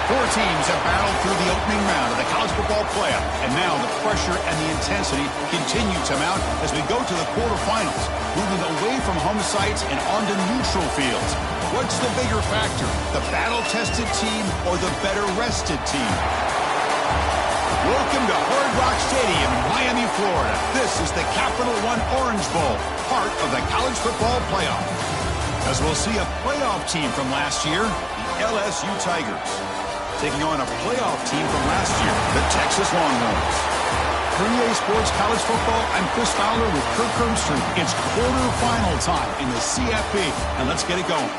Four teams have battled through the opening round of the college football playoff, and now the pressure and the intensity continue to mount as we go to the quarterfinals, moving away from home sites and onto neutral fields. What's the bigger factor, the battle-tested team or the better-rested team? Welcome to Hard Rock Stadium in Miami, Florida. This is the Capital One Orange Bowl, part of the college football playoff. As we'll see a playoff team from last year, the LSU Tigers, taking on a playoff team from last year, the Texas Longhorns. For EA Sports College Football, I'm Chris Fowler with Kirk Herbstreit. It's quarterfinal time in the CFB, and let's get it going.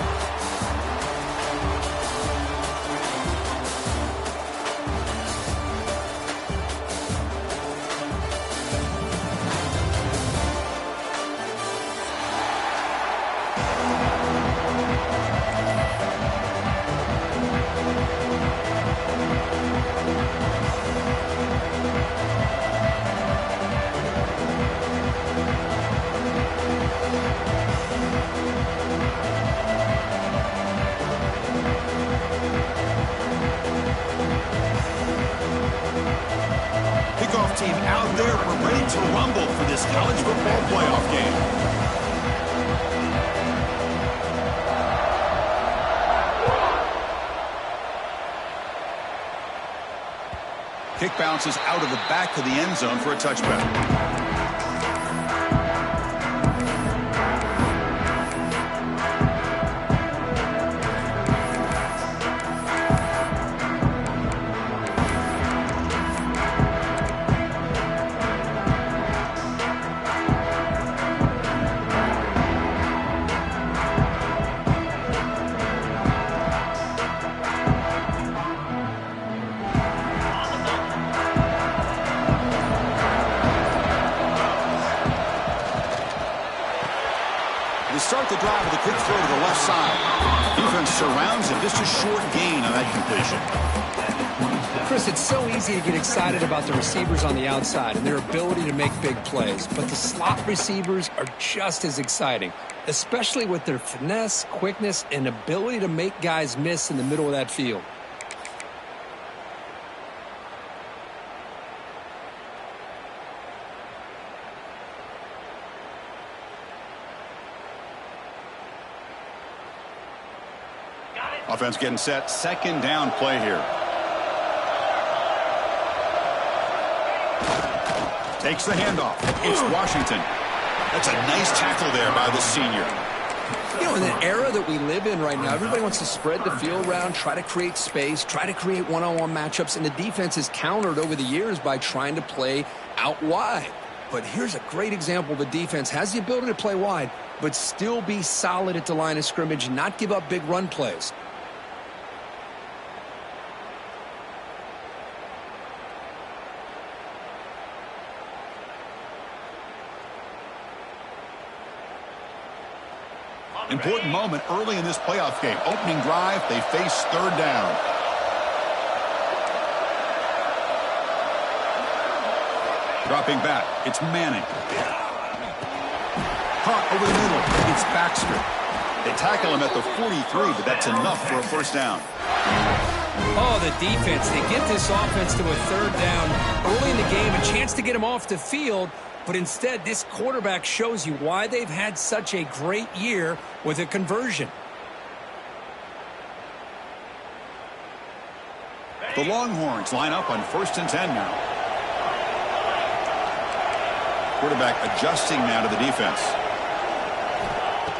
Team out there, we're ready to rumble for this college football playoff game. Kick bounces out of the back of the end zone for a touchback. Start the drive with a quick throw to the left side. Defense surrounds him. Just a short gain on that completion. Chris, it's so easy to get excited about the receivers on the outside and their ability to make big plays. But the slot receivers are just as exciting, especially with their finesse, quickness, and ability to make guys miss in the middle of that field. Offense getting set. Second down play here. Takes the handoff. It's Washington. That's a nice tackle there by the senior. You know, in the era that we live in right now, everybody wants to spread the field around, try to create space, try to create one-on-one matchups, and the defense is countered over the years by trying to play out wide. But here's a great example. The defense has the ability to play wide, but still be solid at the line of scrimmage and not give up big run plays. Important moment early in this playoff game. Opening drive, they face third down. Dropping back, it's Manning. Caught over the middle, it's Baxter. They tackle him at the 43, but that's enough for a first down. Oh, the defense. They get this offense to a third down early in the game, a chance to get him off the field. But instead, this quarterback shows you why they've had such a great year with a conversion. The Longhorns line up on 1st and 10 now. Quarterback adjusting now to the defense.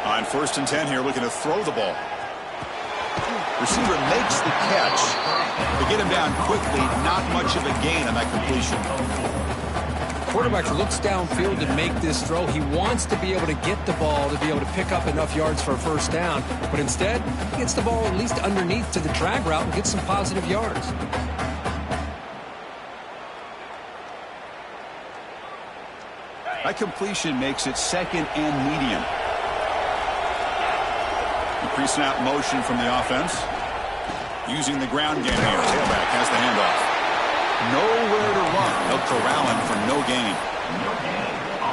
On 1st and 10 here, looking to throw the ball. Receiver makes the catch. They get him down quickly, not much of a gain on that completion. Quarterback looks downfield to make this throw. He wants to be able to get the ball to be able to pick up enough yards for a first down. But instead, he gets the ball at least underneath to the drag route and gets some positive yards. That completion makes it second and medium. Pre-snap motion from the offense. Using the ground game here. Tailback has the handoff. Nowhere to run. They'll corral him for no gain.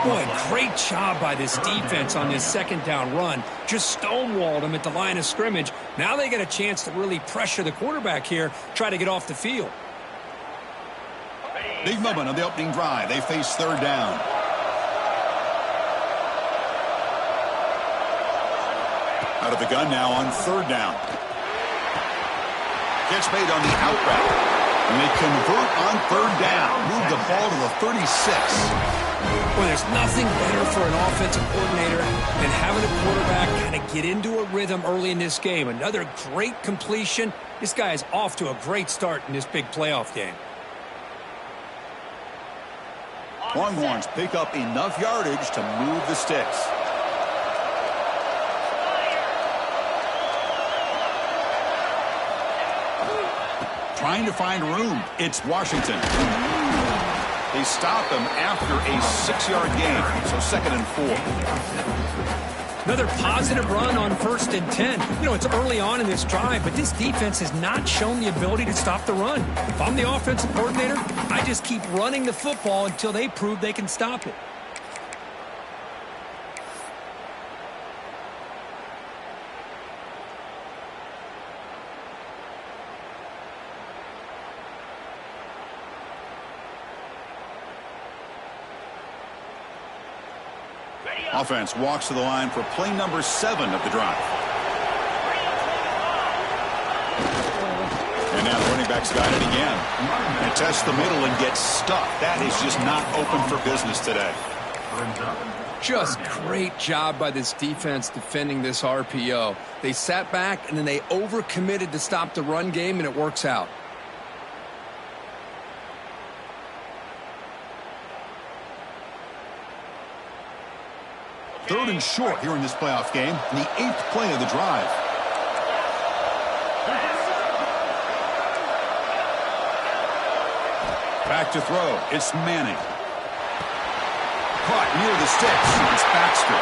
Boy, great job by this defense on this second down run. Just stonewalled them at the line of scrimmage. Now they get a chance to really pressure the quarterback here, try to get off the field. Big moment on the opening drive. They face third down. Out of the gun now on third down. Catch made on the out route. And they convert on third down. Move the ball to the 36. Well, there's nothing better for an offensive coordinator than having a quarterback kind of get into a rhythm early in this game. Another great completion. This guy is off to a great start in this big playoff game. Longhorns pick up enough yardage to move the sticks. Trying to find room. It's Washington. They stop him after a 6-yard gain, so 2nd and 4. Another positive run on 1st and 10. You know, it's early on in this drive, but this defense has not shown the ability to stop the run. If I'm the offensive coordinator, I just keep running the football until they prove they can stop it. Offense walks to the line for play number 7 of the drive. And now the running back's got it again. And tests the middle and gets stuffed. That is just not open for business today. Just great job by this defense defending this RPO. They sat back and then they overcommitted to stop the run game, and it works out. Third and short here in this playoff game, in the 8th play of the drive. Back to throw. It's Manning. Caught near the sticks. It's Baxter.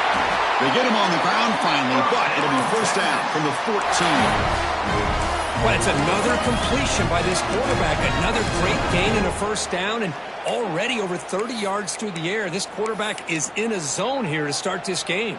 They get him on the ground finally, but it'll be first down from the 14. Well, it's another completion by this quarterback. Another great gain and a first down, and already over 30 yards through the air. This quarterback is in a zone here to start this game.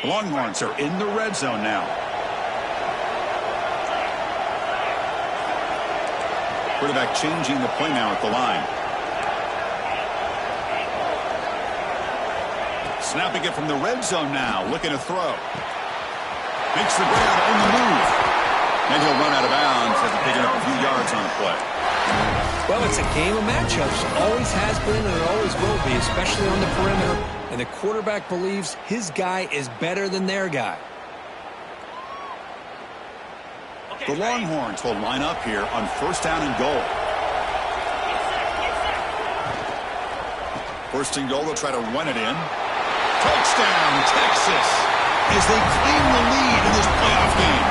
The Longhorns are in the red zone now. Quarterback changing the play now at the line. Snapping it from the red zone now. Looking to throw. Makes the grab on the move. And he'll run out of bounds after picking up a few yards on the play. Well, it's a game of matchups. Always has been and it always will be, especially on the perimeter. And the quarterback believes his guy is better than their guy. The Longhorns will line up here on first down and goal. First and goal, they'll try to run it in. Touchdown, Texas, as they claim the lead in this playoff game.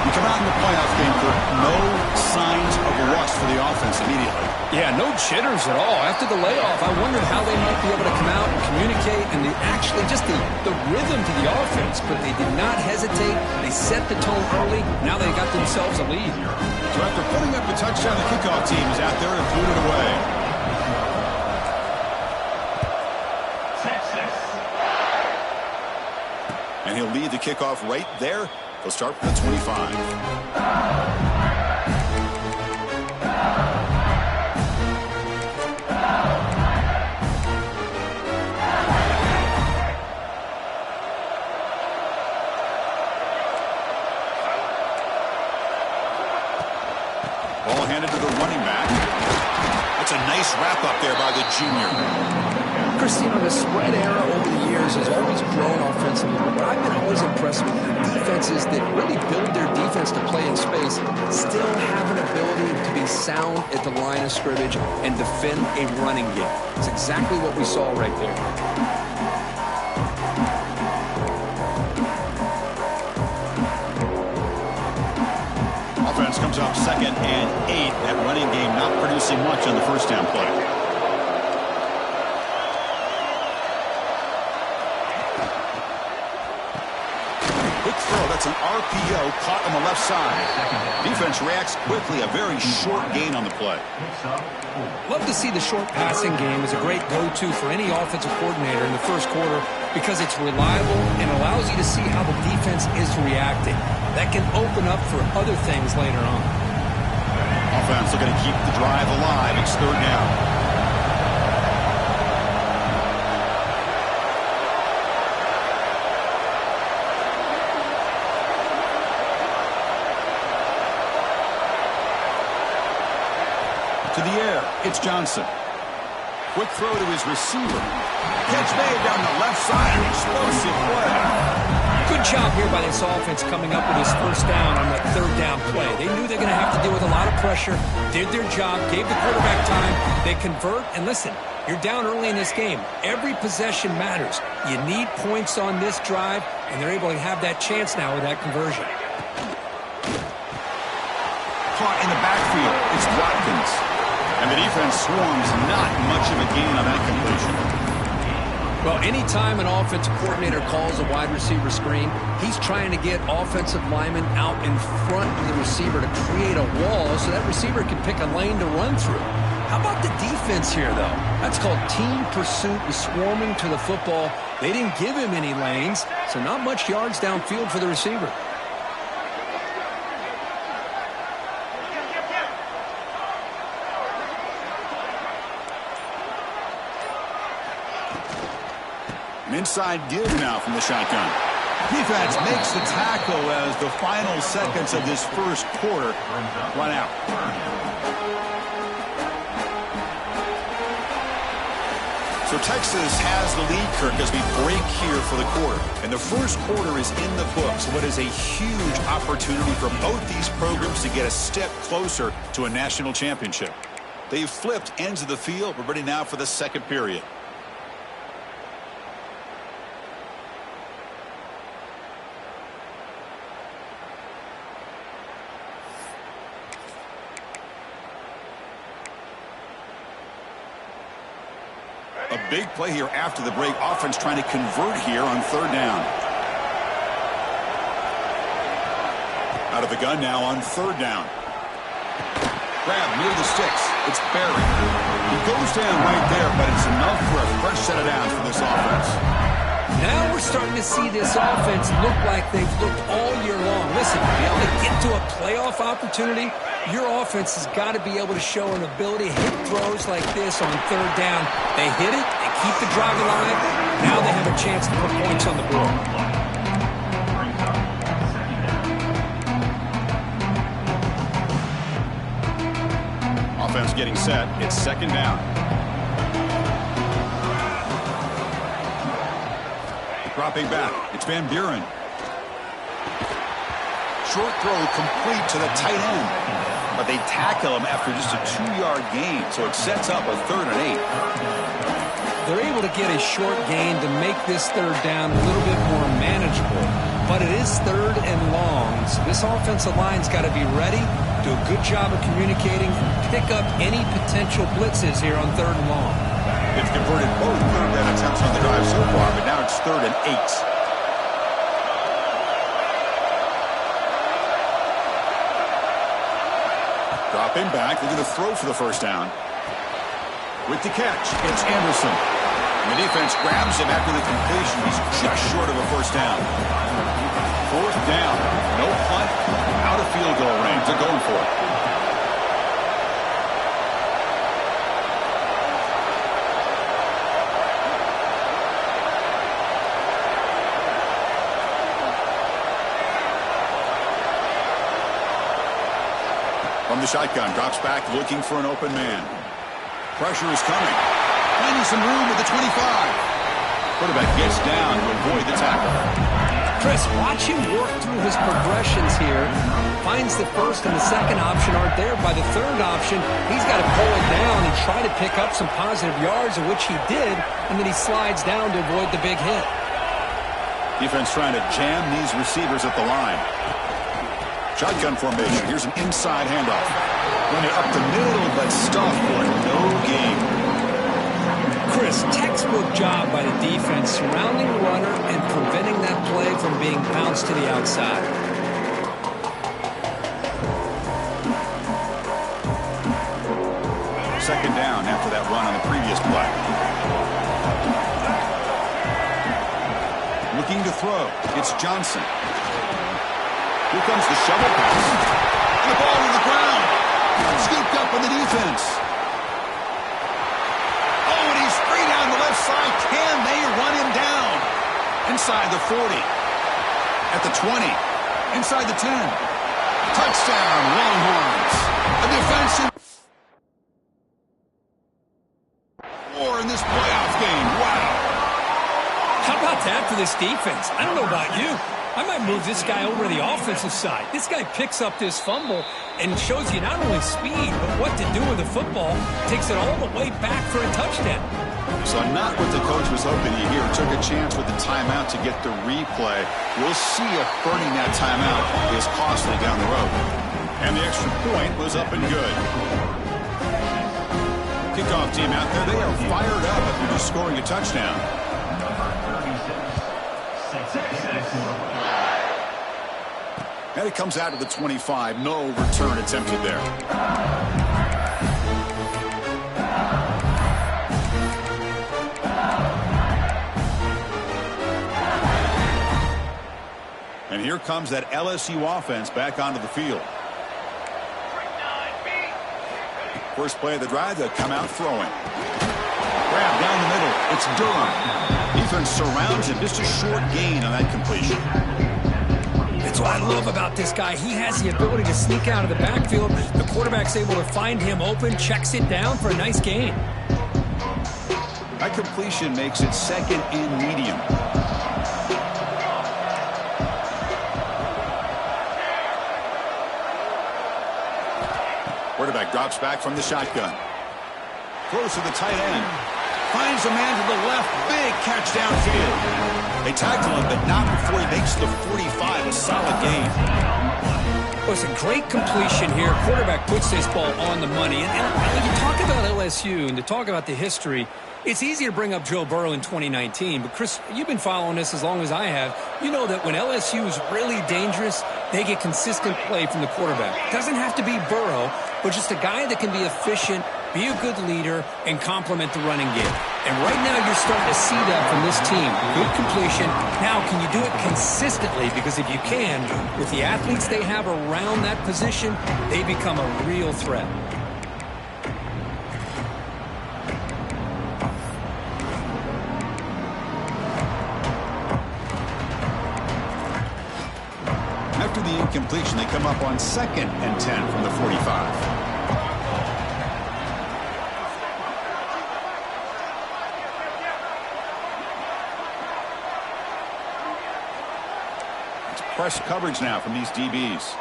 We come out in the playoff game for no signs of rust for the offense immediately. Yeah, no jitters at all. After the layoff, I wondered how they might be able to come out and communicate and just the rhythm to the offense, but they did not hesitate. They set the tone early. Now they got themselves a lead. So after putting up the touchdown, the kickoff team is out there and blew it away. And he'll lead the kickoff right there. He'll start from the 25. Ball handed to the running back. That's a nice wrap up there by the junior. Christine, the spread era over the years has always grown offensively, but I've been always impressed with defenses that really build their defense to play in space, still have an ability to be sound at the line of scrimmage and defend a running game. It's exactly what we saw right there. Offense comes up 2nd and 8. That running game not producing much on the first down play. RPO caught on the left side. Defense reacts quickly. A very short gain on the play. Love to see the short passing game as a great go-to for any offensive coordinator in the first quarter because it's reliable and allows you to see how the defense is reacting. That can open up for other things later on. Offense looking to keep the drive alive. It's third down. To the air, it's Johnson. Quick throw to his receiver. Catch made down the left side, an explosive play. Good job here by this offense coming up with his first down on that third down play. They knew they're going to have to deal with a lot of pressure, did their job, gave the quarterback time. They convert, and listen, you're down early in this game. Every possession matters. You need points on this drive, and they're able to have that chance now with that conversion. Caught in the backfield, it's Watkins. And the defense swarms, not much of a gain on that completion. Well, anytime an offensive coordinator calls a wide receiver screen, he's trying to get offensive linemen out in front of the receiver to create a wall so that receiver can pick a lane to run through. How about the defense here, though? That's called team pursuit and swarming to the football. They didn't give him any lanes, so not much yards downfield for the receiver. An inside give now from the shotgun. Defense makes the tackle as the final seconds of this first quarter run out. So Texas has the lead, Kirk, as we break here for the quarter. And the first quarter is in the books. What is a huge opportunity for both these programs to get a step closer to a national championship. They've flipped ends of the field. We're ready now for the second period. A big play here after the break. Offense trying to convert here on third down. Out of the gun now on third down. Grab near the sticks. It's Barry. He goes down right there, but it's enough for a fresh set of downs for this offense. Now we're starting to see this offense look like they've looked all year long. Listen, to be able to get to a playoff opportunity, your offense has got to be able to show an ability to hit throws like this on third down. They hit it, they keep the drive alive. Now they have a chance to put points on the board. Offense getting set. It's second down. Dropping back. It's Van Buren. Short throw complete to the tight end. But they tackle him after just a 2-yard gain, so it sets up a 3rd and 8. They're able to get a short gain to make this third down a little bit more manageable. But it is third and long, so this offensive line's got to be ready, do a good job of communicating, and pick up any potential blitzes here on third and long. They've converted both third down attempts on the drive so far, but now it's 3rd and 8. Dropping back, looking to throw for the first down. With the catch, it's Anderson. And the defense grabs him after the completion. He's just short of a first down. 4th down, no punt, out of field goal range. They're going for it. From the shotgun, drops back, looking for an open man. Pressure is coming. Finding some room at the 25. Quarterback gets down to avoid the tackle. Chris, watch him work through his progressions here. Finds the first and the second option aren't there. By the third option, he's got to pull it down and try to pick up some positive yards, of which he did, and then he slides down to avoid the big hit. Defense trying to jam these receivers at the line. Shotgun formation. Here's an inside handoff. Running up the middle, but stuffed for no gain. Chris, textbook job by the defense surrounding the runner and preventing that play from being bounced to the outside. Second down after that run on the previous play. Looking to throw. It's Johnson. Here comes the shovel pass. And the ball to the ground. Scooped up on the defense. Oh, and he's free down the left side. Can they run him down? Inside the 40. At the 20. Inside the 10. Touchdown, Longhorns. A defensive war in this playoff game. Wow. How about that for this defense? I don't know about you. I might move this guy over to the offensive side. This guy picks up this fumble and shows you not only speed, but what to do with the football. Takes it all the way back for a touchdown. So not what the coach was hoping to hear. Took a chance with the timeout to get the replay. We'll see if burning that timeout is costly down the road. And the extra point was up and good. Kickoff team out there, they are fired up after just scoring a touchdown. And it comes out to the 25. No return attempted there. And here comes that LSU offense back onto the field. First play of the drive, they'll come out throwing. Grab down the middle. It's Durham. Defense surrounds him. Just a short gain on that completion. That's what I love about this guy. He has the ability to sneak out of the backfield. The quarterback's able to find him open, checks it down for a nice gain. That completion makes it second and medium. Quarterback drops back from the shotgun. Throws to the tight end. Finds a man to the left. Big catch downfield. They tackle him, but not before he makes the 45. A solid gain. Listen, great completion here. Quarterback puts this ball on the money. And when you talk about LSU and to talk about the history, it's easy to bring up Joe Burrow in 2019. But, Chris, you've been following this as long as I have. You know that when LSU is really dangerous, they get consistent play from the quarterback. It doesn't have to be Burrow, but just a guy that can be efficient, be a good leader, and complement the running game. And right now you're starting to see that from this team. Good completion. Now, can you do it consistently? Because if you can, with the athletes they have around that position, they become a real threat. After the incompletion, they come up on 2nd and 10 from the 45. Press coverage now from these DBs.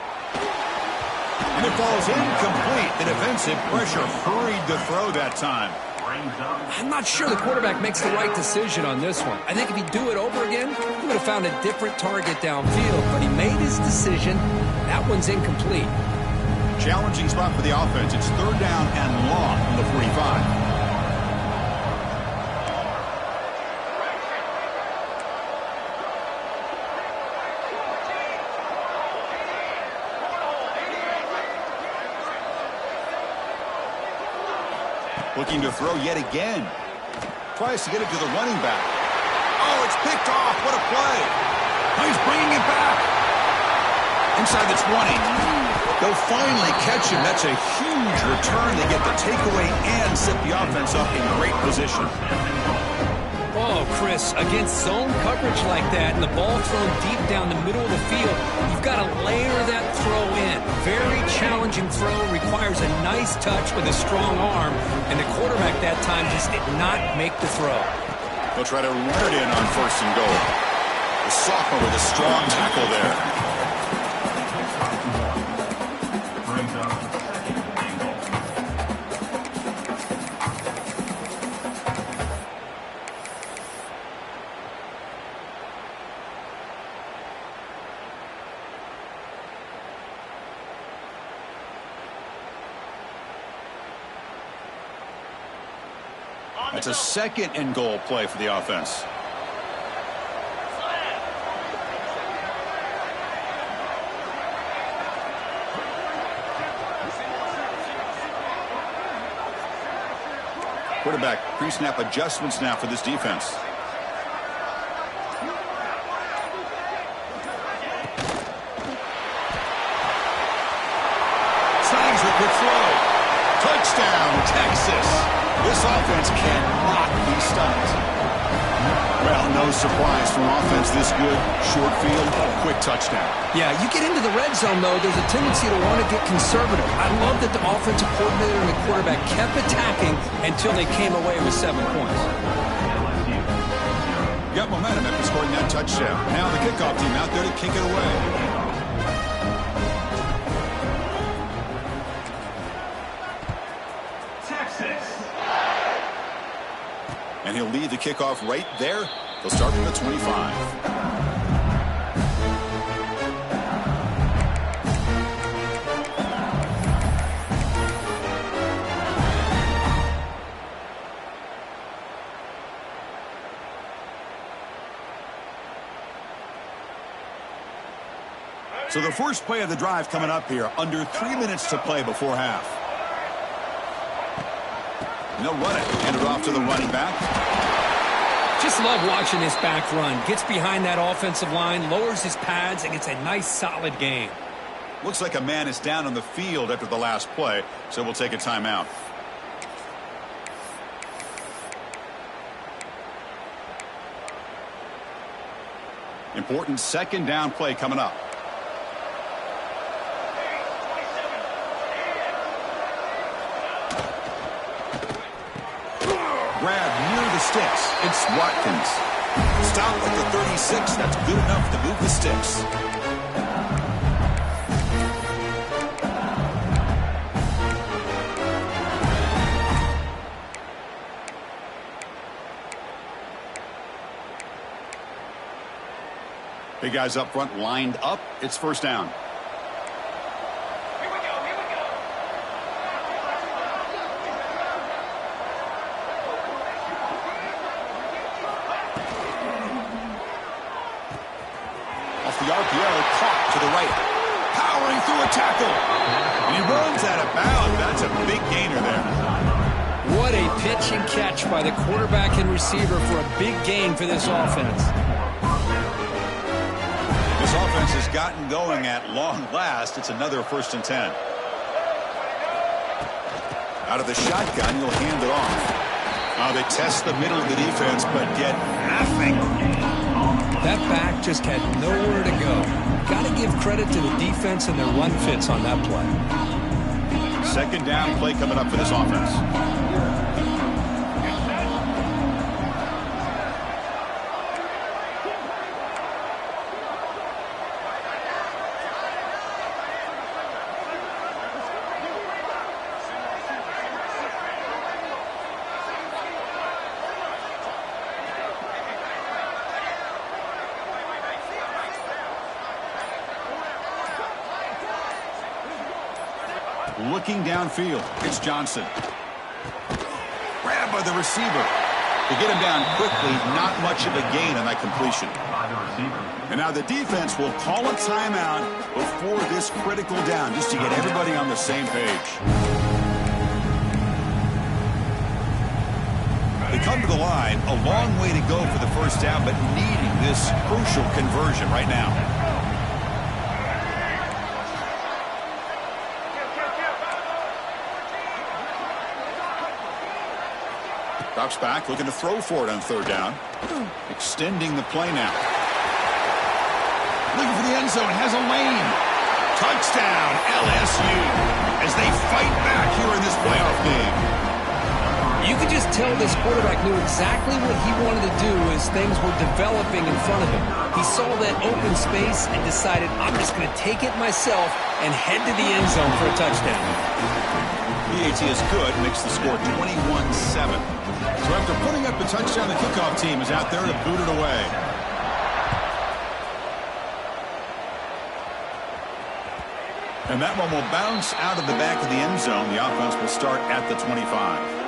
And it falls incomplete. The defensive pressure hurried the throw that time. I'm not sure the quarterback makes the right decision on this one. I think if he'd do it over again, he would have found a different target downfield. But he made his decision. That one's incomplete. Challenging spot for the offense. It's 3rd down and long from the 45. Looking to throw yet again. Tries to get it to the running back. Oh, it's picked off. What a play. Oh, he's bringing it back. Inside the 20. They'll finally catch him. That's a huge return. They get the takeaway and set the offense up in great position. Oh, Chris, against zone coverage like that and the ball thrown deep down the middle of the field, you've got to layer that throw in. Very challenging throw, requires a nice touch with a strong arm, and the quarterback that time just did not make the throw. They'll try to run it in on 1st and goal. The sophomore with a strong tackle there. It's a 2nd and goal play for the offense. Quarterback pre-snap adjustments now for this defense. Signs a quick throw. Touchdown, Texas. This offense cannot be stopped. Well, no surprise from offense this good. Short field, quick touchdown. Yeah, you get into the red zone, though, there's a tendency to want to get conservative. I love that the offensive coordinator and the quarterback kept attacking until they came away with 7 points. Got momentum after scoring that touchdown. Now the kickoff team out there to kick it away. And he'll lead the kickoff right there. He'll start from the 25. So the first play of the drive coming up here. Under 3 minutes to play before half. And they'll run it. Hand it off to the running back. Just love watching this back run. Gets behind that offensive line, lowers his pads, and gets a nice, solid gain. Looks like a man is down on the field after the last play, so we'll take a timeout. Important second down play coming up. Grab near the sticks. It's Watkins. Stop at the 36. That's good enough to move the sticks. Big guys up front lined up. It's first down. The RPO caught to the right. Powering through a tackle. And he runs out of bounds. That's a big gainer there. What a pitch and catch by the quarterback and receiver for a big gain for this offense. This offense has gotten going at long last. It's another 1st and 10. Out of the shotgun, he'll hand it off. They test the middle of the defense, but get nothing. That back just had nowhere to go. Got to give credit to the defense and their run fits on that play. Second down play coming up for this offense. Looking downfield, it's Johnson. Grabbed by the receiver. To get him down quickly, not much of a gain on that completion. And now the defense will call a timeout before this critical down, just to get everybody on the same page. They come to the line, a long way to go for the first down, but needing this crucial conversion right now. Drops back, looking to throw for it on third down. Extending the play now. Looking for the end zone, has a lane. Touchdown, LSU, as they fight back here in this playoff game. You could just tell this quarterback knew exactly what he wanted to do as things were developing in front of him. He saw that open space and decided, I'm just going to take it myself and head to the end zone for a touchdown. PAT is good, makes the score 21-7. So after putting up the touchdown, the kickoff team is out there to boot it away. And that one will bounce out of the back of the end zone. The offense will start at the 25.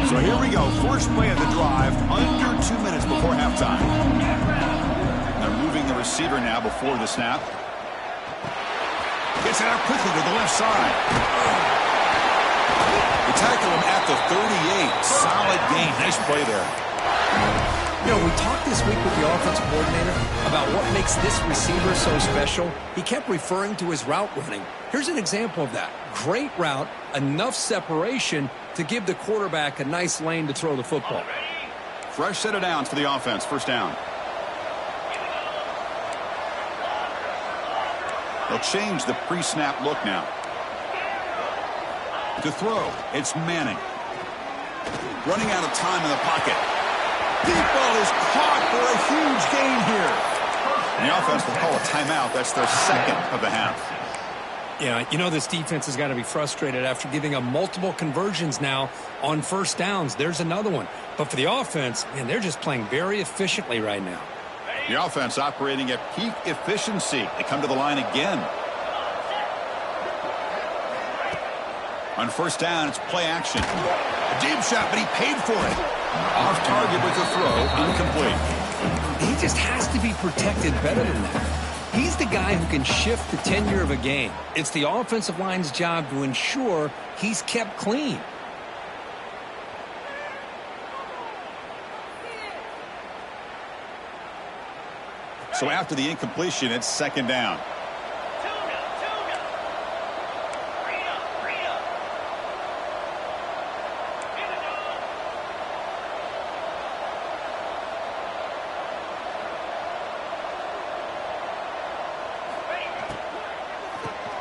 So here we go. First play of the drive. Under 2 minutes before halftime. They're moving the receiver now before the snap. Gets it out quickly to the left side. They tackle him at the 38. Solid gain. Nice play there. You know, we talked this week with the offensive coordinator about what makes this receiver so special. He kept referring to his route running. Here's an example of that. Great route, enough separation to give the quarterback a nice lane to throw the football. Fresh set of downs for the offense. First down. They'll change the pre-snap look now. To throw, it's Manning. Running out of time in the pocket. Deep ball is caught for a huge gain here. And the offense will call a timeout. That's their second of the half. Yeah, you know this defense has got to be frustrated after giving up multiple conversions now on first downs. There's another one. But for the offense, man, they're just playing very efficiently right now. The offense operating at peak efficiency. They come to the line again. On first down, it's play action. A deep shot, but he paid for it. Off target with the throw, incomplete. He just has to be protected better than that. He's the guy who can shift the tenure of a game. It's the offensive line's job to ensure he's kept clean. So after the incompletion, it's second down.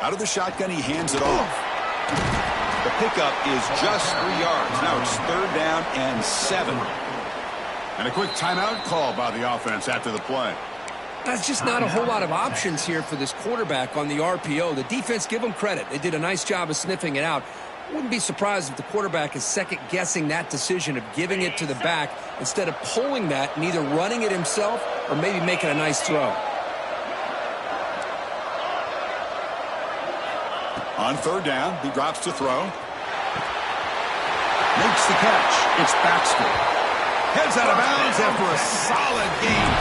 Out of the shotgun, he hands it off. The pickup is just 3 yards. Now it's third down and 7. And a quick timeout call by the offense after the play. That's just not a whole lot of options here for this quarterback on the RPO. The defense, give them credit. They did a nice job of sniffing it out. Wouldn't be surprised if the quarterback is second-guessing that decision of giving it to the back instead of pulling that and either running it himself or maybe making a nice throw. On third down, he drops to throw. Makes the catch. It's Baxter. Heads out of bounds after a solid gain.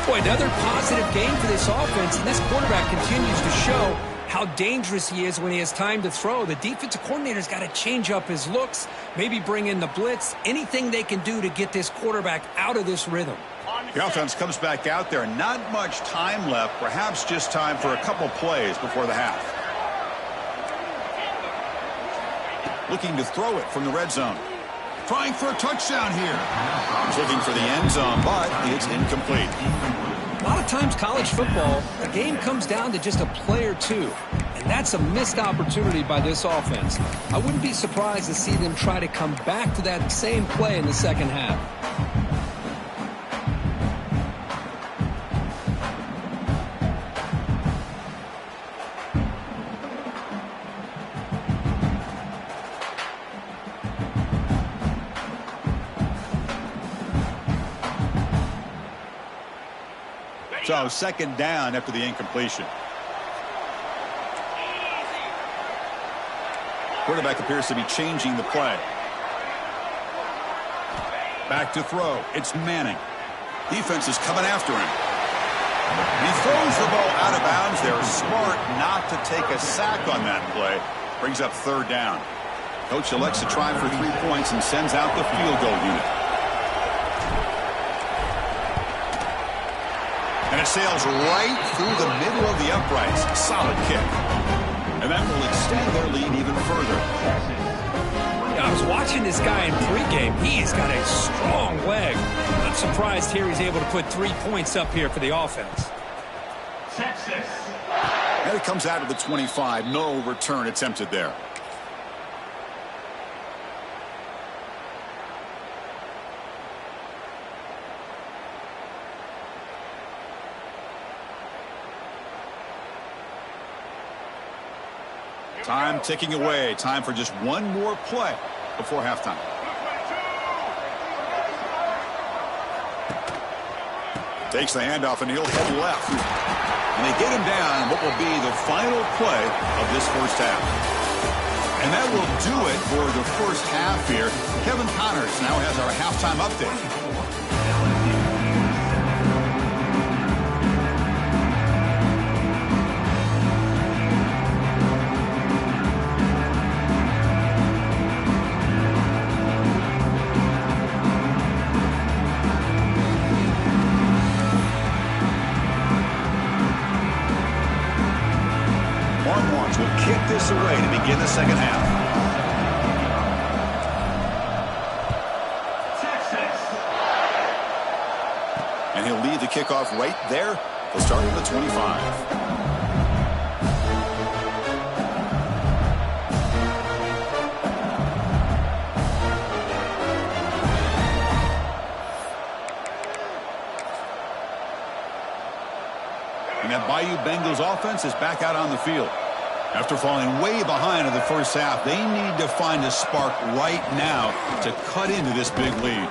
Boy, another positive game for this offense, and this quarterback continues to show how dangerous he is when he has time to throw. The defensive coordinator's got to change up his looks, maybe bring in the blitz, anything they can do to get this quarterback out of this rhythm. The offense comes back out there. Not much time left, perhaps just time for a couple plays before the half. Looking to throw it from the red zone. Trying for a touchdown here. He's looking for the end zone, but it's incomplete. A lot of times college football, the game comes down to just a play or two. And that's a missed opportunity by this offense. I wouldn't be surprised to see them try to come back to that same play in the second half. So second down after the incompletion. Quarterback appears to be changing the play. Back to throw. It's Manning. Defense is coming after him. He throws the ball out of bounds. They're smart not to take a sack on that play. Brings up third down. Coach elects to try for 3 points and sends out the field goal unit. And it sails right through the middle of the uprights. Solid kick. And that will extend their lead even further. Yeah, I was watching this guy in pregame. He's got a strong leg. I'm surprised here he's able to put 3 points up here for the offense. And it comes out of the 25. No return attempted there. Time ticking away. Time for just one more play before halftime. Takes the handoff and he'll head left. And they get him down what will be the final play of this first half. And that will do it for the first half here. Kevin Connors now has our halftime update. minutes away to begin the second half. And he'll lead the kickoff right there. He'll start at the 25. And that Bayou Bengals offense is back out on the field. After falling way behind in the first half, they need to find a spark right now to cut into this big lead.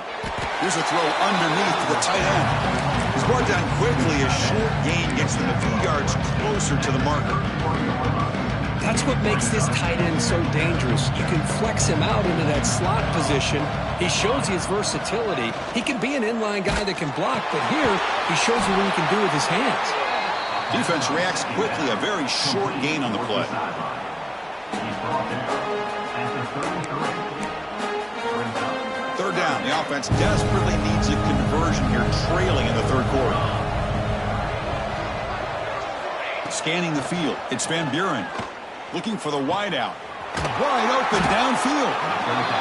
Here's a throw underneath to the tight end. He's brought down quickly. A short gain gets them a few yards closer to the marker. That's what makes this tight end so dangerous. You can flex him out into that slot position. He shows you his versatility. He can be an inline guy that can block, but here he shows you what he can do with his hands. Defense reacts quickly. A very short gain on the play. Third down. The offense desperately needs a conversion here, trailing in the third quarter. Scanning the field. It's Van Buren looking for the wideout. Wide open downfield.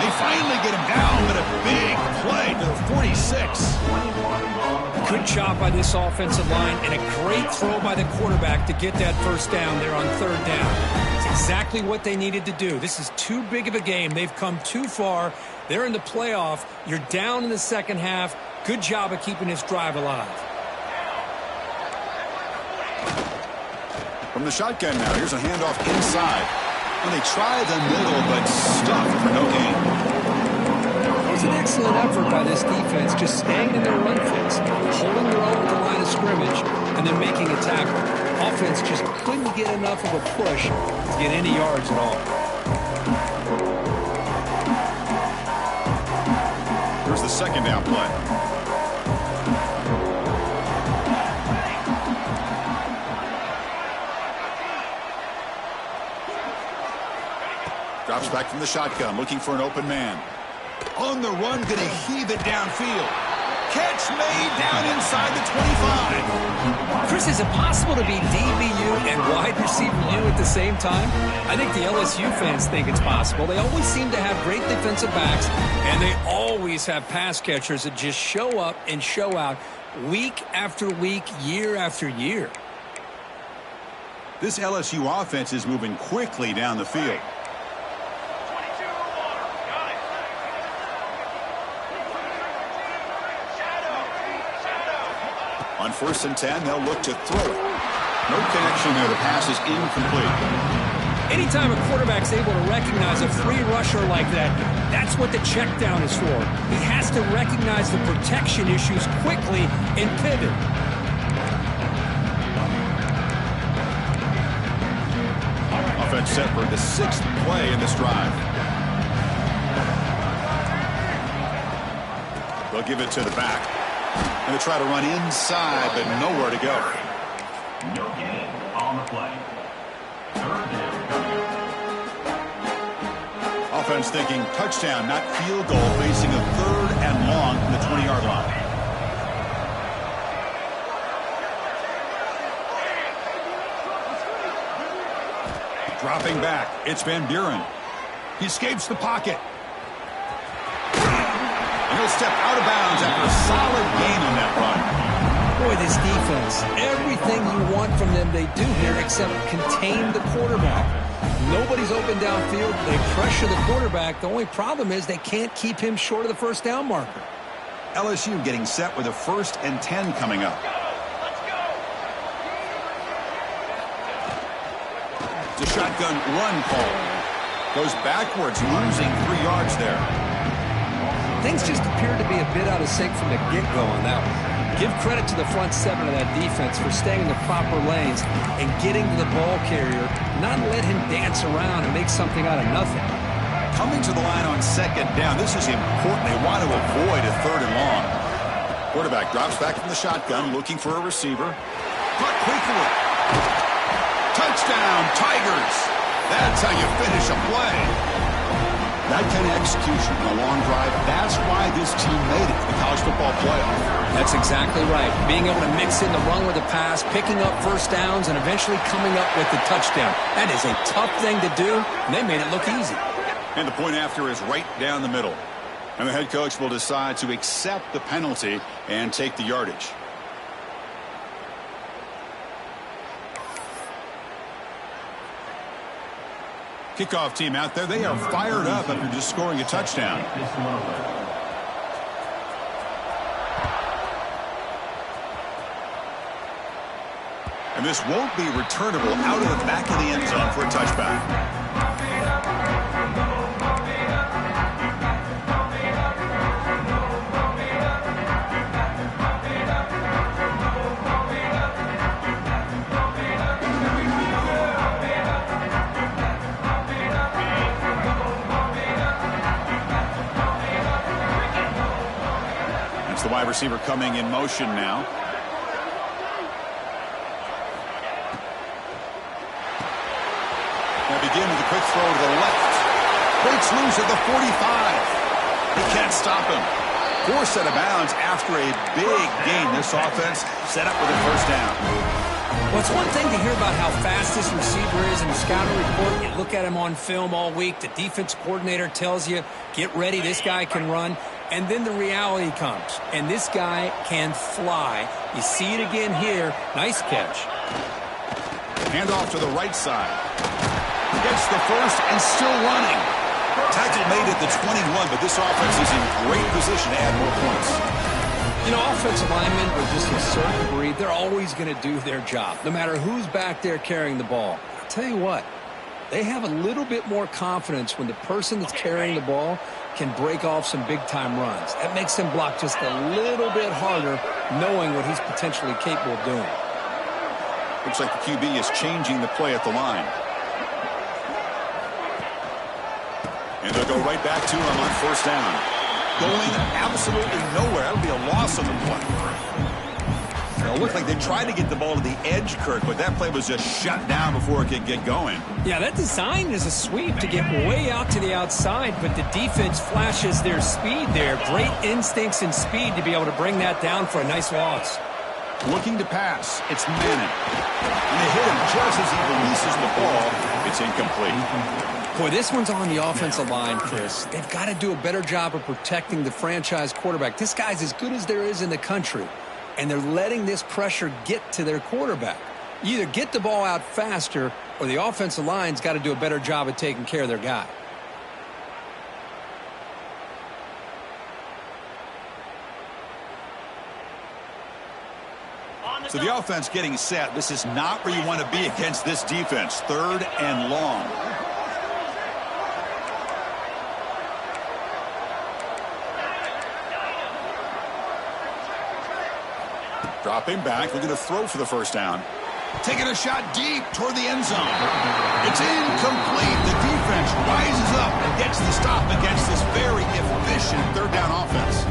They finally get him down, but a big play to the 46. Good job by this offensive line and a great throw by the quarterback to get that first down there on third down. It's exactly what they needed to do. This is too big of a game. They've come too far. They're in the playoff. You're down in the second half. Good job of keeping this drive alive. From the shotgun now, here's a handoff inside. And they try the middle, but stuffed for no gain. It was an excellent effort by this defense, just staying in their run fits, holding their own at the line of scrimmage, and then making a tackle. Offense just couldn't get enough of a push to get any yards at all. Here's the second down play. Drops back from the shotgun, looking for an open man. On the run, going to heave it downfield. Catch made down inside the 25. Chris, is it possible to be DBU and wide receiver U at the same time? I think the LSU fans think it's possible. They always seem to have great defensive backs, and they always have pass catchers that just show up and show out week after week, year after year. This LSU offense is moving quickly down the field. On 1st and 10, they'll look to throw it. No connection there. The pass is incomplete. Anytime a quarterback's able to recognize a free rusher like that, that's what the check down is for. He has to recognize the protection issues quickly and pivot. Offense set for the 6th play in this drive. They'll give it to the back. Going to try to run inside, but nowhere to go. No gain on the play. Third down coming up. Offense thinking touchdown, not field goal, facing a 3rd and long from the 20-yard line. Dropping back, it's Van Buren. He escapes the pocket. And he'll step out of bounds after a solid gain on that run. Boy, this defense, everything you want from them they do here except contain the quarterback. Nobody's open downfield. They pressure the quarterback. The only problem is they can't keep him short of the first down marker. LSU getting set with a 1st and 10 coming up. It's a shotgun run call. Goes backwards, losing 3 yards there. Things just appeared to be a bit out of sync from the get-go on that one. Give credit to the front 7 of that defense for staying in the proper lanes and getting to the ball carrier, not let him dance around and make something out of nothing. Coming to the line on 2nd down, this is important. They want to avoid a 3rd and long. Quarterback drops back from the shotgun, looking for a receiver. Caught quickly. Touchdown, Tigers. That's how you finish a play. That kind of execution on a long drive, that's why this team made it to the college football playoff. That's exactly right. Being able to mix in the run with the pass, picking up first downs, and eventually coming up with the touchdown. That is a tough thing to do, and they made it look easy. And the point after is right down the middle. And the head coach will decide to accept the penalty and take the yardage. Kickoff team out there. They are fired up after just scoring a touchdown. And this won't be returnable out of the back of the end zone for a touchback. It's the wide receiver coming in motion now. Now begin with a quick throw to the left. Breaks loose at the 45. He can't stop him. Forced out of bounds after a big gain. This offense set up with a first down. Well, it's one thing to hear about how fast this receiver is in the scouting report. You look at him on film all week. The defense coordinator tells you, get ready, this guy can run. And then the reality comes, and this guy can fly. You see it again here. Nice catch. Handoff to the right side. Gets the first and still running. Tackle made at the 21, but this offense is in great position to add more points. You know, offensive linemen are just a certain breed. They're always going to do their job, no matter who's back there carrying the ball. I'll tell you what, they have a little bit more confidence when the person that's carrying the ball can break off some big-time runs. That makes them block just a little bit harder, knowing what he's potentially capable of doing. Looks like the QB is changing the play at the line. And they'll go right back to him on first down. Going absolutely nowhere. That'll be a loss on the play. It'll look like they tried to get the ball to the edge, Kirk, but that play was just shut down before it could get going. Yeah, that design is a sweep to get way out to the outside, but the defense flashes their speed there. Great instincts and speed to be able to bring that down for a nice loss. Looking to pass. It's Manning. And they hit him just as he releases the ball. It's incomplete. Boy, this one's on the offensive line, Chris. They've got to do a better job of protecting the franchise quarterback. This guy's as good as there is in the country, and they're letting this pressure get to their quarterback. You either get the ball out faster, or the offensive line's got to do a better job of taking care of their guy. So the offense getting set. This is not where you want to be against this defense. 3rd and long. Dropping back, looking to throw for the first down. Taking a shot deep toward the end zone. It's incomplete. The defense rises up and gets the stop against this very efficient 3rd down offense.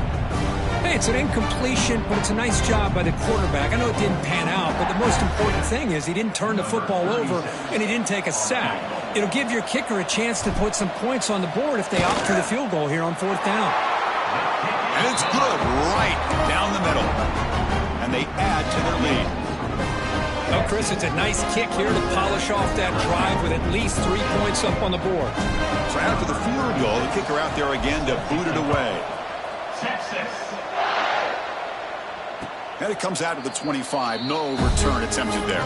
Hey, it's an incompletion, but it's a nice job by the quarterback. I know it didn't pan out, but the most important thing is he didn't turn the football over and he didn't take a sack. It'll give your kicker a chance to put some points on the board if they opt for the field goal here on 4th down. And it's good right down the middle. And they add to their lead. Well, Chris, it's a nice kick here to polish off that drive with at least 3 points up on the board. So after the field goal, the kicker out there again to boot it away. And it comes out to the 25. No return attempted there.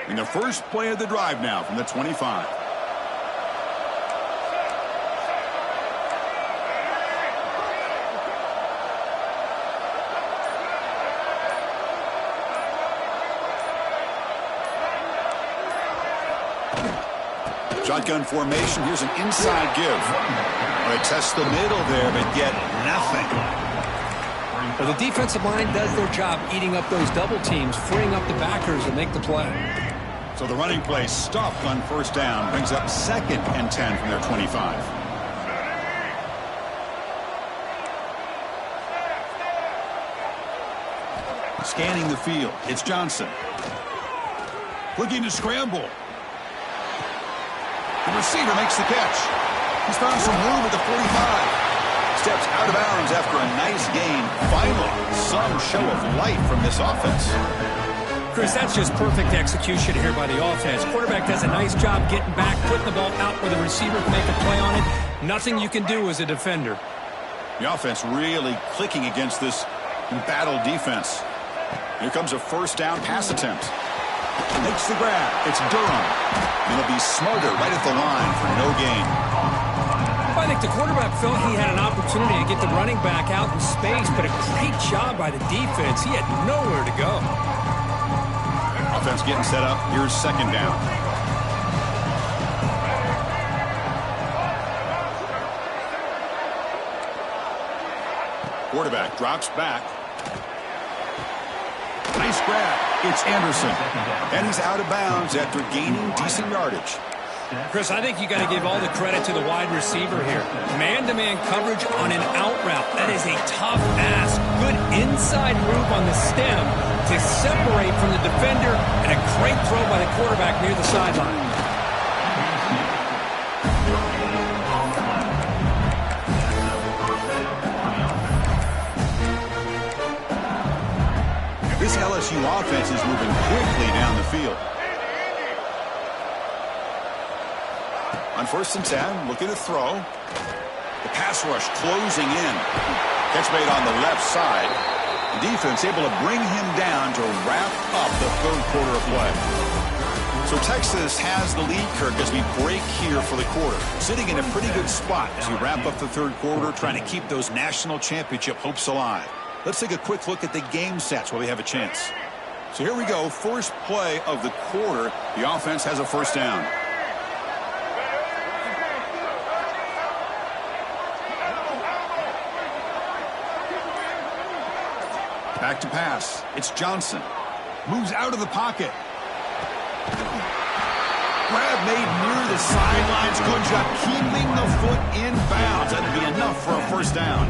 In the first play of the drive now from the 25. Shotgun formation. Here's an inside give. They test the middle there, but get nothing. Well, the defensive line does their job eating up those double teams, freeing up the backers to make the play. So the running play stuffed on first down brings up 2nd and 10 from their 25. Scanning the field. It's Johnson. Looking to scramble. The receiver makes the catch. He's found some room at the 45. Steps out of bounds after a nice gain. Finally, some show of life from this offense. Chris, that's just perfect execution here by the offense. Quarterback does a nice job getting back, putting the ball out where the receiver can make a play on it. Nothing you can do as a defender. The offense really clicking against this embattled defense. Here comes a first down pass attempt. Makes the grab. It's Durham. And he'll be smarter right at the line for no gain. I think the quarterback felt he had an opportunity to get the running back out in space, but a great job by the defense. He had nowhere to go. Offense getting set up. Here's second down. Quarterback drops back. Nice grab. It's Anderson. And he's out of bounds after gaining decent yardage. Chris, I think you got to give all the credit to the wide receiver here. Man-to-man coverage on an out route. That is a tough ask. Good inside move on the stem to separate from the defender, and a great throw by the quarterback near the sideline. This LSU offense is moving quickly down the field. On 1st and 10, looking to throw. The pass rush closing in. Catch made on the left side. The defense able to bring him down to wrap up the third quarter of play. So Texas has the lead, Kirk, as we break here for the quarter. Sitting in a pretty good spot as we wrap up the third quarter, trying to keep those national championship hopes alive. Let's take a quick look at the game stats while we have a chance. So here we go. First play of the quarter. The offense has a first down. Back to pass. It's Johnson. Moves out of the pocket. Grab made near the sidelines. Good job keeping the foot in bounds. That'd be enough for a first down.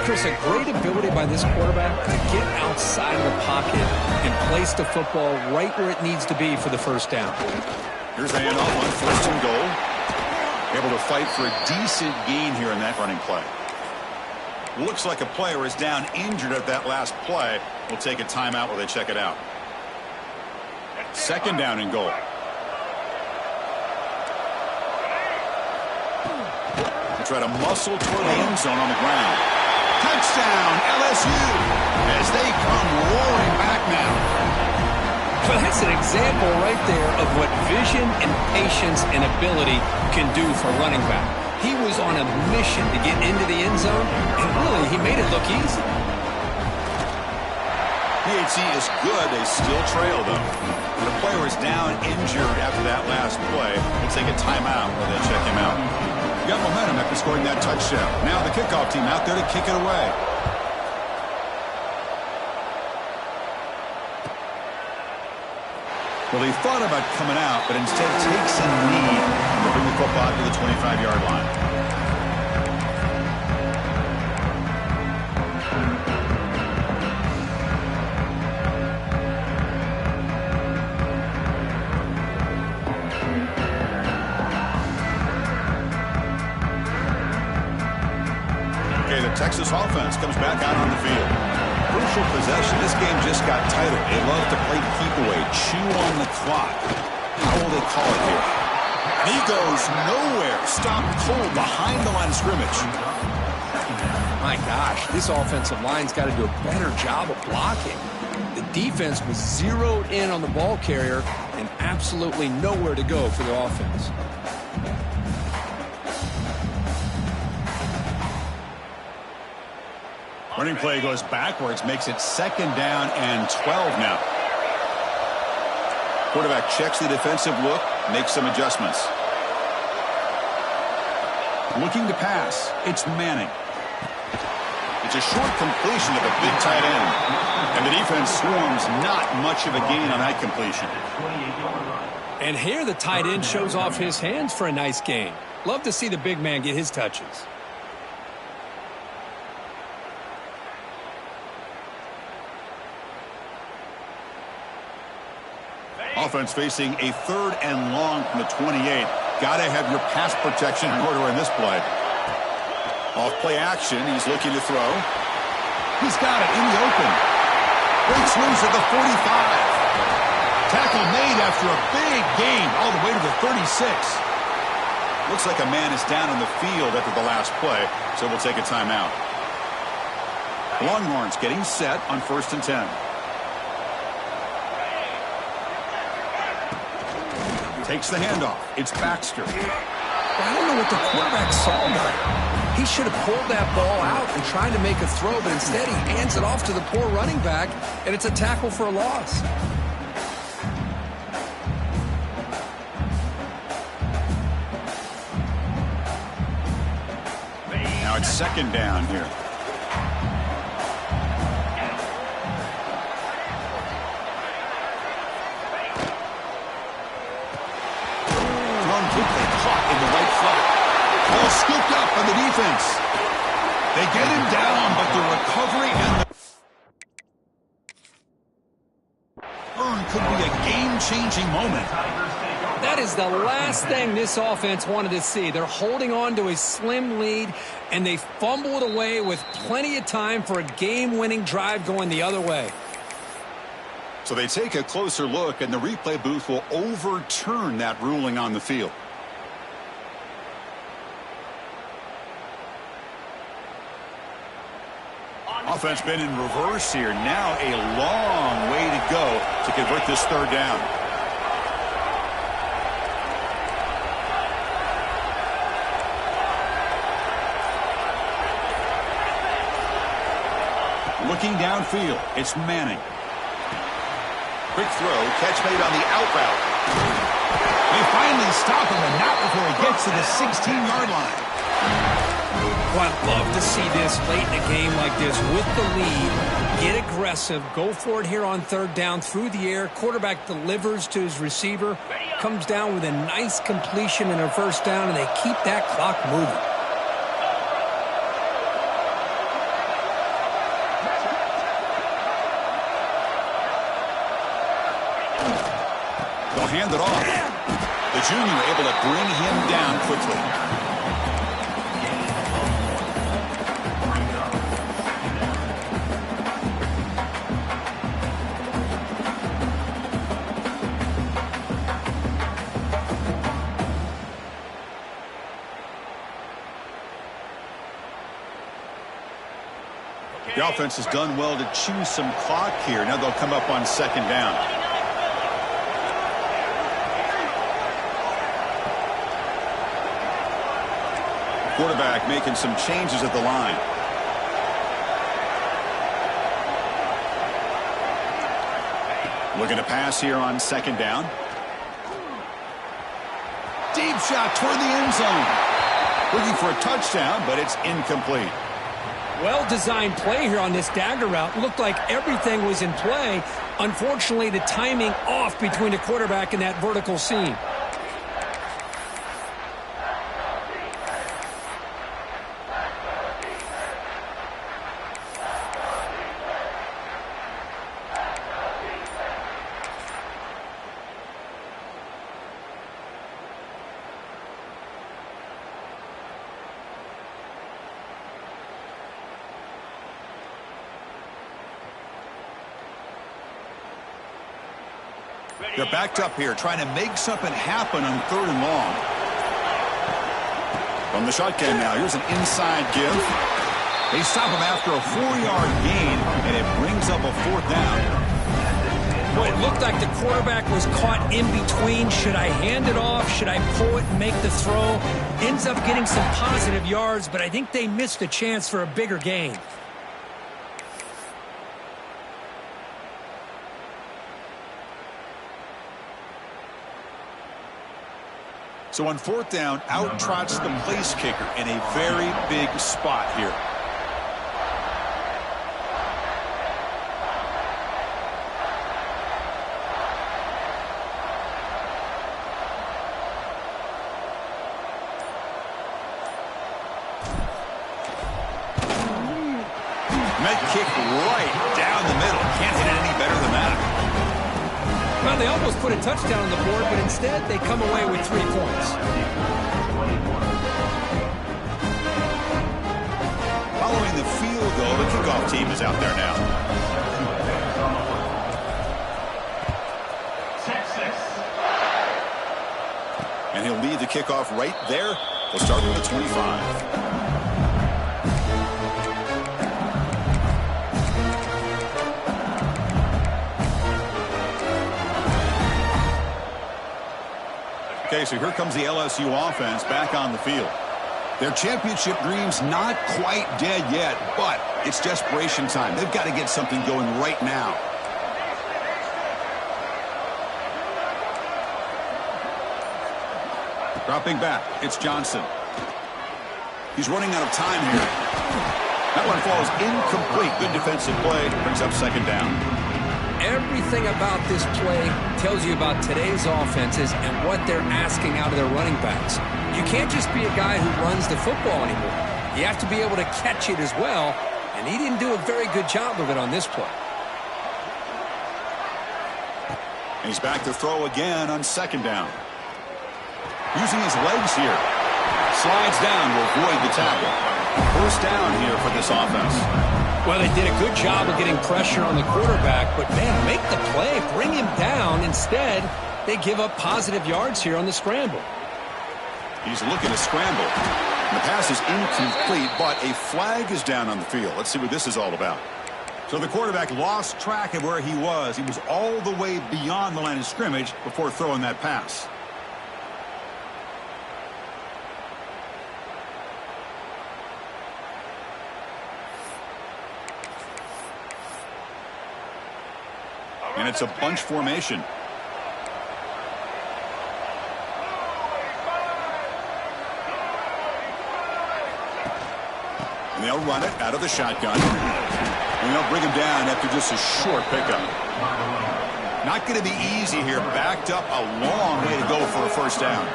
Chris, a great ability by this quarterback to get outside of the pocket and place the football right where it needs to be for the first down. Here's the handoff on 1st and goal. Able to fight for a decent gain here in that running play. Looks like a player is down injured at that last play. We'll take a timeout while they check it out. Second down and goal. They try to muscle toward the end zone on the ground. Touchdown, LSU, as they come roaring back now. Well, that's an example right there of what vision and patience and ability can do for running back. He was on a mission to get into the end zone, and really, he made it look easy. PHC is good. They still trail, though. The player is down injured after that last play. We'll take a timeout while they check him out. Got momentum after scoring that touchdown. Now the kickoff team out there to kick it away. Well, he thought about coming out, but instead takes a knee to bring the football to the 25-yard line. Okay, the Texas offense comes back out on the field. Crucial possession. This game just got tighter. They love to play keep away, chew on the clock. How will they call it here? And he goes nowhere. Stopped cold behind the line of scrimmage. My gosh, this offensive line's got to do a better job of blocking. The defense was zeroed in on the ball carrier and absolutely nowhere to go for the offense. Running play goes backwards, makes it second down and 12 now. Quarterback checks the defensive look, makes some adjustments. Looking to pass, it's Manning. It's a short completion to the big tight end. And the defense swarms, not much of a gain on that completion. And here the tight end shows off his hands for a nice gain. Love to see the big man get his touches. Offense facing a 3rd and long from the 28. Got to have your pass protection in order in this play. Off play action, he's looking to throw. He's got it in the open. Breaks loose at the 45. Tackle made after a big gain all the way to the 36. Looks like a man is down in the field after the last play, so we'll take a timeout. Longhorns getting set on 1st and 10. Takes the handoff. It's Baxter. I don't know what the quarterback saw there. He should have pulled that ball out and tried to make a throw, but instead he hands it off to the poor running back, and it's a tackle for a loss. Now it's 2nd down here. Thrown quickly, caught in the right flat. Ball scooped up by the defense. They get him down, but the recovery and the burn could be a game-changing moment. That is the last thing this offense wanted to see. They're holding on to a slim lead, and they fumble it away with plenty of time for a game-winning drive going the other way. So they take a closer look, and the replay booth will overturn that ruling on the field. Offense been in reverse here. Now a long way to go to convert this 3rd down. Looking downfield, it's Manning. Quick throw, catch made on the out route. They finally stop him, and not before he gets to the 16-yard line. Well, I'd love to see this late in a game like this with the lead. Get aggressive, go for it here on 3rd down through the air. Quarterback delivers to his receiver, comes down with a nice completion in a 1st down, and they keep that clock moving. They'll hand it off. The junior able to bring him down quickly. The offense has done well to chew some clock here. Now they'll come up on 2nd down. Quarterback making some changes at the line. Looking to pass here on 2nd down. Deep shot toward the end zone. Looking for a touchdown, but it's incomplete. Well-designed play here on this dagger route. Looked like everything was in play. Unfortunately, the timing off between the quarterback and that vertical seam. They're backed up here, trying to make something happen on 3rd and long. From the shotgun now, here's an inside give. They stop him after a 4-yard gain, and it brings up a 4th down. Boy, it looked like the quarterback was caught in between. Should I hand it off? Should I pull it and make the throw? Ends up getting some positive yards, but I think they missed a chance for a bigger gain. So on 4th down, out trots the place kicker in a very big spot here. Med kick right down the middle. Can't hit it any better than that. Well, they almost put a touchdown on the board, but instead they come away with 3 points. Following the field goal, the kickoff team is out there now. And he'll lead the kickoff right there. They'll start with the 25. Okay, so here comes the LSU offense back on the field. Their championship dream's not quite dead yet, but it's desperation time. They've got to get something going right now. Dropping back, it's Johnson. He's running out of time here. That one falls incomplete. Good defensive play. Brings up second down. Everything about this play tells you about today's offenses and what they're asking out of their running backs. You can't just be a guy who runs the football anymore. You have to be able to catch it as well, and he didn't do a very good job of it on this play. He's back to throw again on second down. Using his legs here. Slides down to avoid the tackle. First down here for this offense. Well, they did a good job of getting pressure on the quarterback, but, man, make the play, bring him down. Instead, they give up positive yards here on the scramble. He's looking to scramble. The pass is incomplete, but a flag is down on the field. Let's see what this is all about. So the quarterback lost track of where he was. He was all the way beyond the line of scrimmage before throwing that pass. And it's a bunch formation. And they'll run it out of the shotgun. And they'll bring him down after just a short pickup. Not going to be easy here. Backed up a long way to go for a first down.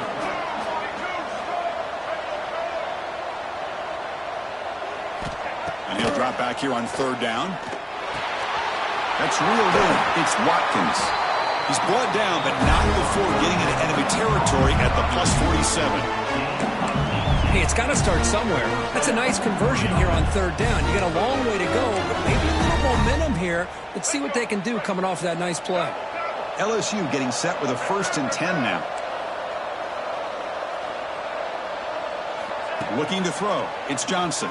And he'll drop back here on third down. That's reeled in. It's Watkins. He's brought down, but not before getting into enemy territory at the plus 47. Hey, it's got to start somewhere. That's a nice conversion here on third down. You got a long way to go, but maybe a little momentum here. Let's see what they can do coming off that nice play. LSU getting set with a 1st and 10 now. Looking to throw. It's Johnson.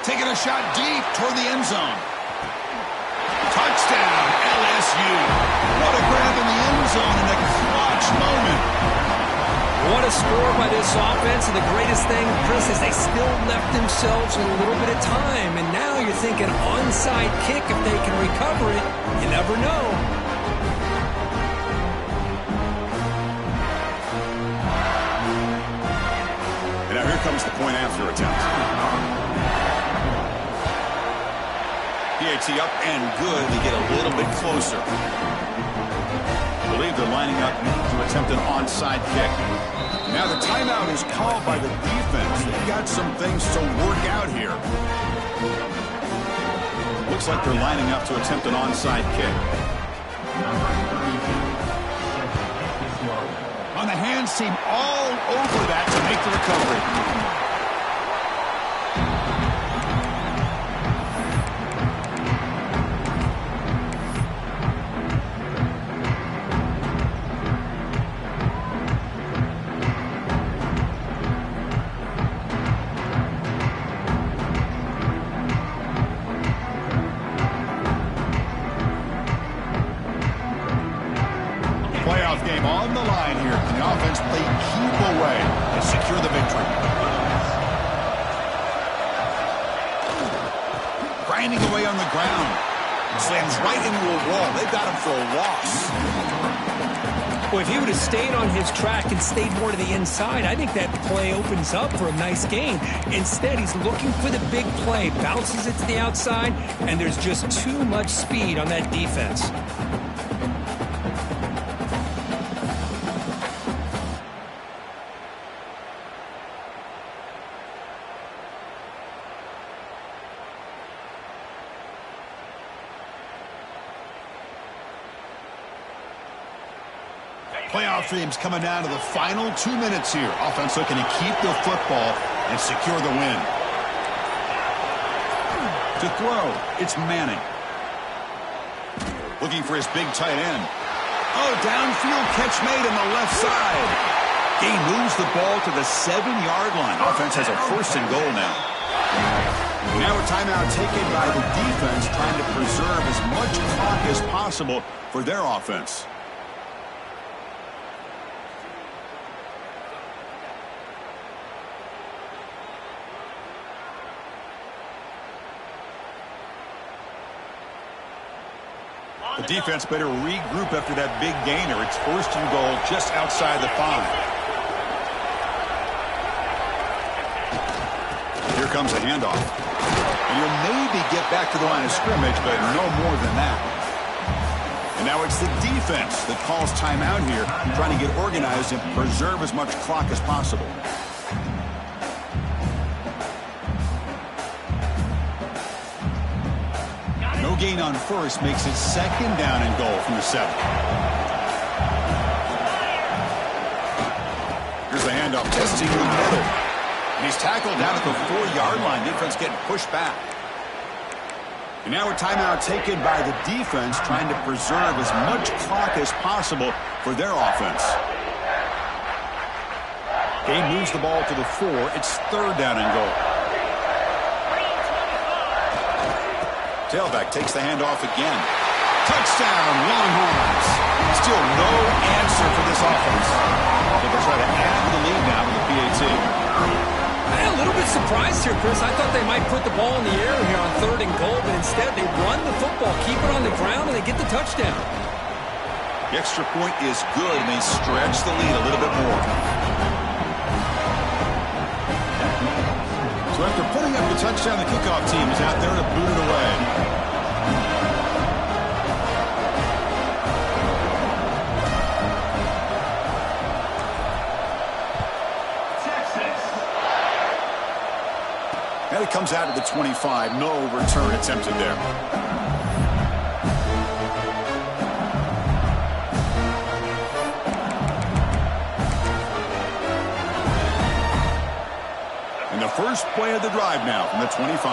Taking a shot deep toward the end zone. Touchdown, LSU. What a grab in the end zone in a clutch moment. What a score by this offense. And the greatest thing, Chris, is they still left themselves a little bit of time. And now you're thinking onside kick if they can recover it. You never know. And now here comes the point after attempt. PAT up and good. They get a little bit closer. I believe they're lining up to attempt an onside kick. Now the timeout is called by the defense. They've got some things to work out here. Looks like they're lining up to attempt an onside kick. On the hands team all over that to make the recovery. Playoff game on the line here. Can the offense play keep away and secure the victory? Grinding away on the ground. Slams right into a wall. They've got him for a loss. Well, if he would have stayed on his track and stayed more to the inside, I think that play opens up for a nice gain. Instead, he's looking for the big play. Bounces it to the outside, and there's just too much speed on that defense. Playoff dreams coming down to the final 2 minutes here. Offense looking to keep the football and secure the win. To throw, it's Manning. Looking for his big tight end. Oh, downfield catch made on the left side. He moves the ball to the 7-yard line. Offense has a 1st and goal now. Now a timeout taken by the defense, trying to preserve as much clock as possible for their offense. The defense better regroup after that big gainer. It's 1st and goal just outside the 5. Here comes a handoff. And you'll maybe get back to the line of scrimmage, but no more than that. And now it's the defense that calls timeout here, trying to get organized and preserve as much clock as possible. No gain on 1st makes it 2nd down and goal from the 7. Here's the handoff, testing the middle. And he's tackled down at the 4-yard line. Defense getting pushed back. And now a timeout taken by the defense, trying to preserve as much clock as possible for their offense. He moves the ball to the 4. It's 3rd down and goal. Tailback takes the handoff again. Touchdown, Longhorns. Still no answer for this offense. So they'll try to add to the lead now with the PAT. I'm a little bit surprised here, Chris. I thought they might put the ball in the air here on 3rd and goal, but instead they run the football, keep it on the ground, and they get the touchdown. The extra point is good, and they stretch the lead a little bit more. So after putting up the touchdown, the kickoff team is out there to boot it away. And it comes out to the 25. No return attempted there. And the first play of the drive now from the 25.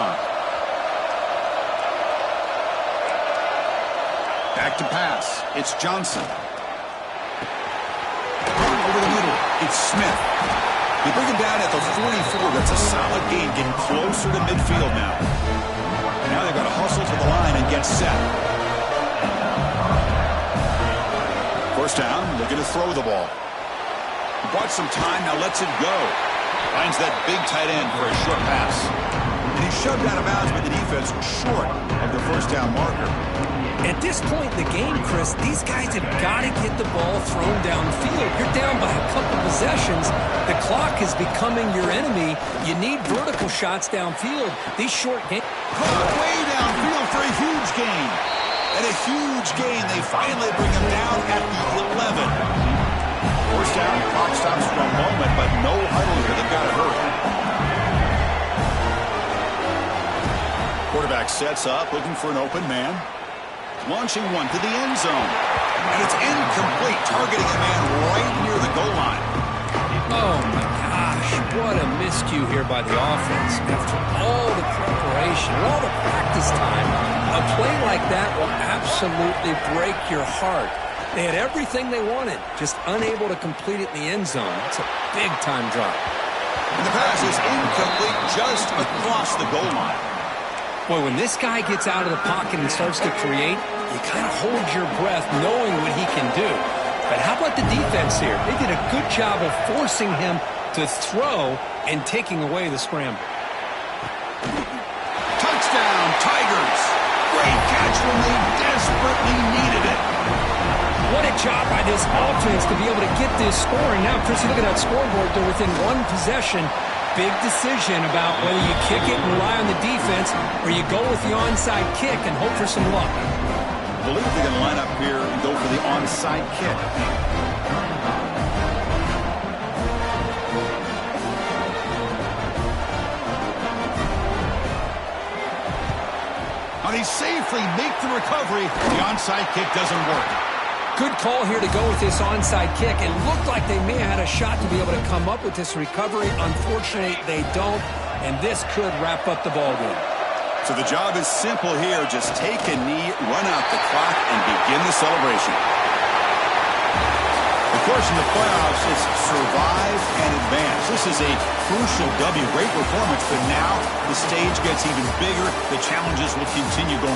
Back to pass. It's Johnson. Over the middle. It's Smith. They bring him down at the 44. That's a solid gain, getting closer to midfield now. Now they've got to hustle to the line and get set. 1st down, looking to throw the ball. He bought some time, now lets it go. Finds that big tight end for a short pass. And he's shoved out of bounds by the defense short of the 1st down marker. At this point in the game, Chris, these guys have got to get the ball thrown downfield. You're down by a couple possessions. The clock is becoming your enemy. You need vertical shots downfield. These short games. Caught way downfield for a huge gain. And a huge gain. They finally bring him down at the 11. 1st down, clock stops for a moment, but no huddle here. They've got to hurry. Quarterback sets up, looking for an open man. Launching one to the end zone. And it's incomplete, targeting a man right near the goal line. Oh, my gosh. What a miscue here by the offense. After all the preparation, all the practice time, a play like that will absolutely break your heart. They had everything they wanted, just unable to complete it in the end zone. It's a big-time drop. And the pass is incomplete just across the goal line. Boy, when this guy gets out of the pocket and starts to create, you kind of hold your breath knowing what he can do. But how about the defense here? They did a good job of forcing him to throw and taking away the scramble. Touchdown, Tigers. Great catch when they desperately needed it. What a job by this offense to be able to get this score. And now, Chris, you look at that scoreboard. They're within 1 possession. Big decision about whether you kick it and rely on the defense or you go with the onside kick and hope for some luck. I believe they're going to line up here and go for the onside kick. Now they safely make the recovery. The onside kick doesn't work. Good call here to go with this onside kick. It looked like they may have had a shot to be able to come up with this recovery. Unfortunately, they don't, and this could wrap up the ballgame. So the job is simple here. Just take a knee, run out the clock, and begin the celebration. Of course, in the playoffs, it's survive and advance. This is a crucial W. Great performance, but now the stage gets even bigger. The challenges will continue going forward.